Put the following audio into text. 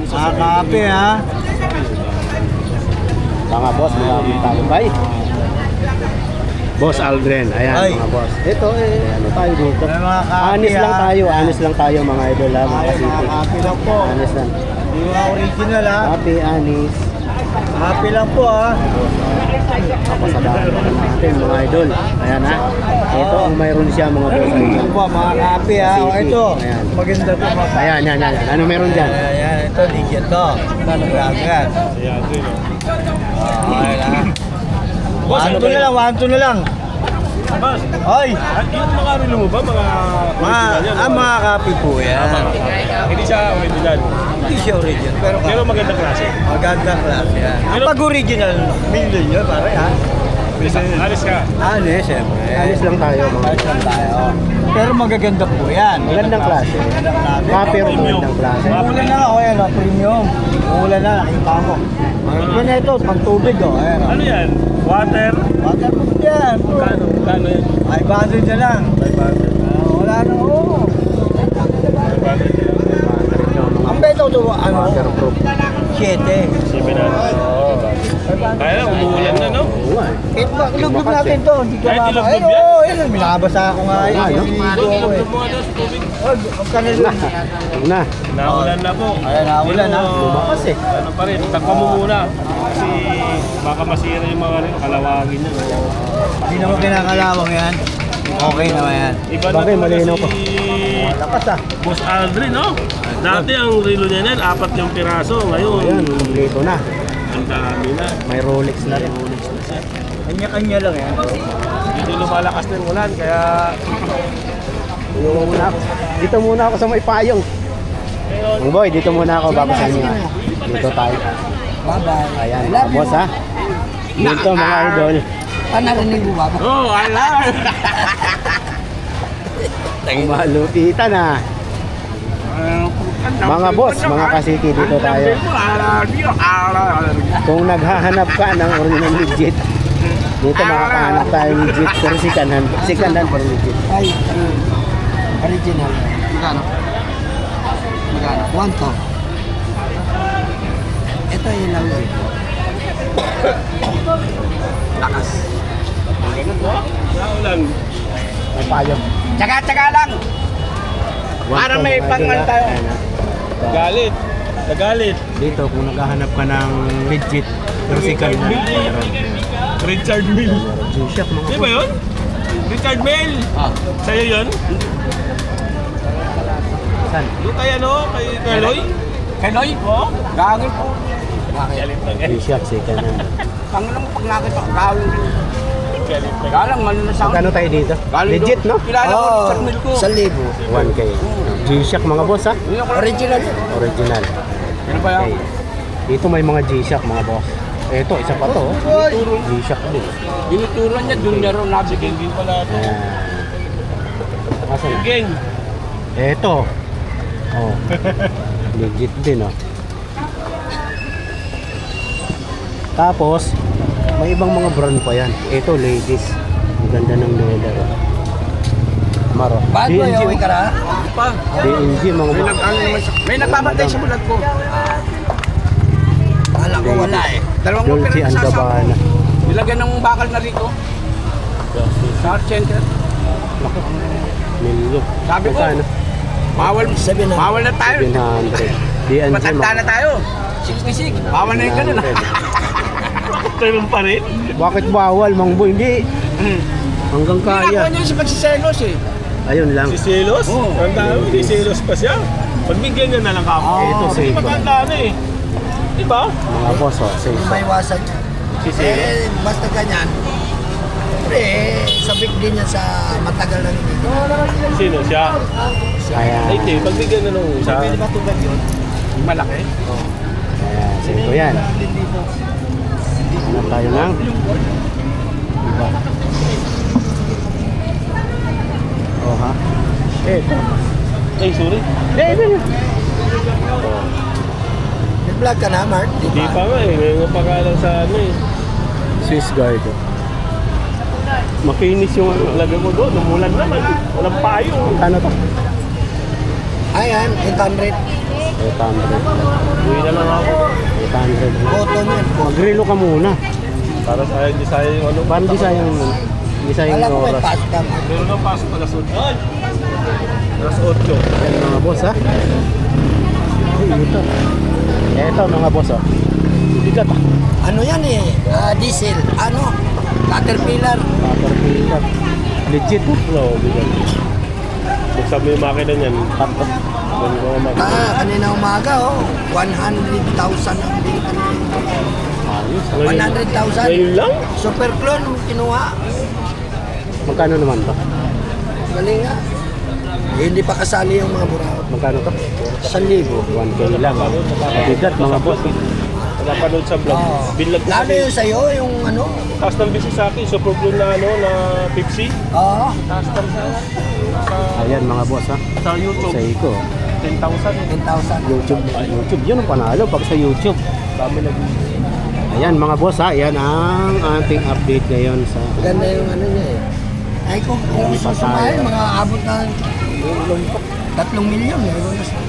Kape ha. Mga boss, mga tayo bay. Boss Aldrin, ayan Ay. mga boss. Ito ano tayo dito? May mga kape, Honest lang ha? tayo, honest lang tayo mga idol ha, mga Ay, kasiti. mga kape lang po. Honest lang. Yung mga original ha. Happy, honest. Kape lang po ha. Kapasadahan natin mga idol. Ayan ha. Ito ang mayroon siya mga boss. Ito po, mga kape ha. O ito, Ayan. maganda to mga kape. Ayan, yan, yan. Ano meron dyan? Ayan, ito, legit to. Talagang. Okay na. Boss, ano 1-2 ba na yun? lang, 1-2 na lang. Boss, Oy, yung mga relo mo ba? Mga original yan? mga kape po yan. Hindi siya original. Hindi siya original, pero Pero maganda klase. magandang klase yan. Ang pag original, million yun, pare ha. Alis ka. Ano eh, siyempre. Alis lang tayo mga Alis lang tayo. Pero magaganda po yan. Magandang klase. Magandang klase. Pero magandang klase. Ulan na ako yan, premium. Ulan na, nakita ko. Ano na ito, pang tubig oh. Ayan, oh. Ano yan? Water? Waterproof yan. Kano? Kano yan? 500 na lang. 500. Wala na, oo. Ang beto ito, ano? Waterproof. 7. 7 na. Kaya na, umuulan na, no? Oo nga eh. Kahit ba, iluglob natin to. Hindi ka Kahit mama. iluglob Ayun, yan? oo, ayun. Binabasa ako nga. Oo nga, no? Ilog mo ano sa tubig? Huwag ka na doon. Huwag na. Naulan na po. Ayan, naulan na. Pero, Lumakas eh. Ano pa rin, takpa mo muna. Kasi baka masira yung mga rin, kalawagin yun. Hindi naman kinakalawang yan. Okay naman yan. Iba na Bagay, talaga malinaw pa. Lakas ah. Boss Aldrin, no? Dati ang relo niya yan, 4 yung piraso. Ngayon, Ayan, kompleto na. ang dami na. May Rolex na rin. Kanya-kanya lang yan. Hindi lumalakas na yung ulan, kaya Tulungan muna ako. Dito muna ako sa may payong. Ang boy, dito muna ako bago sa inyo. Dito tayo. Bye-bye. Ayan, mga boss ha. Dito mga idol. Narinig mo ba? oh, alam! Ang malupitan ha. Mga boss, mga kasiti, dito tayo. Kung naghahanap ka ng original legit, dito makakahanap tayo legit pero second hand pero legit. Ay, original. Magkano? Magkano? 1 to. Ito yung lang. Lakas. Ulan. May payong. Tsaga-tsaga lang. Para may pangal tayo. Galit. Nagalit. Dito kung naghahanap ka ng legit pero second hand, meron. Richard Mill. G-Shock mga Di ba boss. yun? Richard Mill. Sa'yo yun? Saan? Yung kay ano? Kay Kaloy? Kanoy? Oo. Gagawin po. Galit na galit. G-Shock second hand. Pangalang pag nakita ko, gawin. Galit na. Galang, malo na sa akin. Magkano tayo dito? Legit no? Kilala ko, Richard Mill ko. 1,000. 1K. G-Shock mga boss ha? Original. Original. Ano ba yan? Okay. Dito may mga G-Shock mga boss. Ito, isa pa to. oh. G-Shock din. Dinuturan niya, doon niya rin nabigay. Hindi pala ito. Ayan. Asan? Gang. Ito. Oh. Legit din oh. Tapos, may ibang mga brand pa yan. Ito, ladies. Ang ganda ng leather. oh. Maro. Bago D&G, yung ka na? Pa. D&G mga boss. May nagbabantay sa bulat ko. Alam ko wala eh. Dalawang mo Dolce and Gabbana. Nilagyan ng bakal na rito. Sa art center. Naku. Milyo. Sabi ko. Magkano? Bawal na tayo. 700. D&G Matanda na tayo. 66. Bawal na yung ganun. 700. Tayo pa rin. Bakit bawal, Mang Boy? Hindi. Hanggang kaya. Ginagawa niya sa pagsiselos eh. Ayun lang. Si Silos? Oo. Ang dami, si Silos pa siya. Pagbigyan niya na lang ako. Ito, Hindi safe. maganda na eh. Diba? Mga boss, oh, safe. Maiwasan. Si Silos. Basta ganyan. Pre, sabik din yan sa matagal na nito. Sino siya? Kaya, Ay, hindi. Pagbigyan na nung isa. Pwede ba tubag yun? Malaki. kaya, safe ko yan. Hanap tayo lang. Diba? Oh, ha? Ay, sorry. Nag-vlog ka na, Mark? Di Hindi ba? pa nga eh. Ngayon pa nga lang sa ano eh. Swiss Guard. oh. Makinis yung lagay mo doon. Umulan naman. Walang payo. Ano to? Ayan, 800. Uwi na lang ako. 800. Cotton yan. Magrelo ka muna. Para sayang di sayang yung ano. Paano di sayang Alam ko may oras? pasta. Meron lang pasok alas 8. Alas 8. Yan mga boss ha. Ay, ito. Ito mga boss oh. Bigat ah. Ano yan eh? Diesel. Ano? Caterpillar. Caterpillar. Legit oh. No, bigat. Buksan mo yung makina niyan. Ganun ko naman. Kanina umaga oh. 100,000 ang binta niya. Ayos. 100,000. Ngayon lang? Super clone kinuha. Magkano naman to? Galing nga. Eh, hindi pa kasali yung mga buraot. Magkano to? 1,000. 1K lang. Oh. Bigat mga boss. Napanood sa vlog. Oh. Binlag ko Lalo kami. yung sa'yo, yung ano. Taas ng bisig sa akin. Super blue na ano, na Pepsi. Oo. Taas ng sa Ayan mga boss ha. sa YouTube. Sa Iko. 10,000. 10,000. YouTube. Yun ang panalo pag sa YouTube. Dami nag Ayan mga boss ha. Yan ang ating update ngayon sa Ganda yung ano niya eh. Ay kung susumahin, mga abot na 3 milyon. Meron na siya.